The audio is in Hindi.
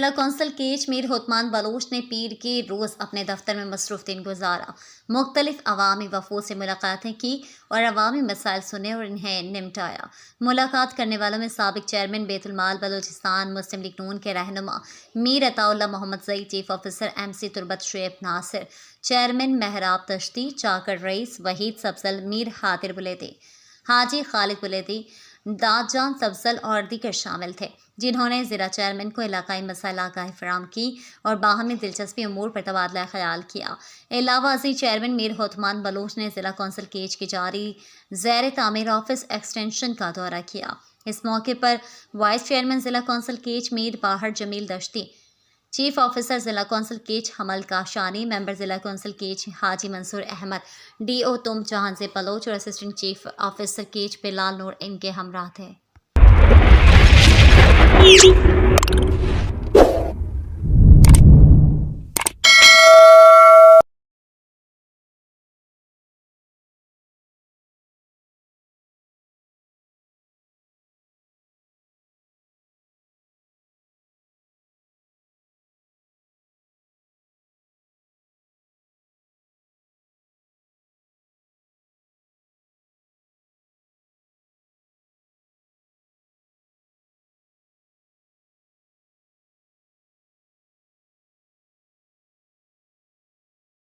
जिला कौंसल केच मीर होतमान बलोच ने पीर के रोज़ अपने दफ्तर में मसरूफ़ दिन गुजारा। मुख्तलिफ अवामी वफूद से मुलाकातें की और अवामी मसाइल सुने और इन्हें निपटाया। मुलाकात करने वालों में साबिक चेयरमैन बैतुल-माल बलोचिस्तान मुस्लिम लीग नून के रहनुमा Mir Ataullah Mohammad Zai, chief officer MC Turbat Shoaib Nasir, chairman Mehrab Tashti, Chakar Rais, Waheed Sabzal, Mir Hatir Buledi, Haji Khalid Buledi, Dadjan Sabzal और दीगर शामिल थे, जिन्होंने ज़िला चेयरमैन को इलाकाई मसाइल आगाही फराहम की और बाहमी दिलचस्पी उमूर पर तबादला ख्याल किया। अलावा अज़ीज़ चेयरमैन मीर होतमान बलोच ने ज़िला कौंसल केच की जारी ज़ैर तामीर ऑफिस एक्सटेंशन का दौरा किया। इस मौके पर वाइस चेयरमैन ज़िला कौंसल केच मीर बाहर जमील दश्ती, चीफ ऑफिसर ज़िला कौंसल केच हमल काशानी, मेंबर ज़िला कौंसल केच हाजी मंसूर अहमद, DO तुम जहांज़ेब बलोच और असिस्टेंट चीफ ऑफिसर केच बिलाल नूर इनके हमराह थे।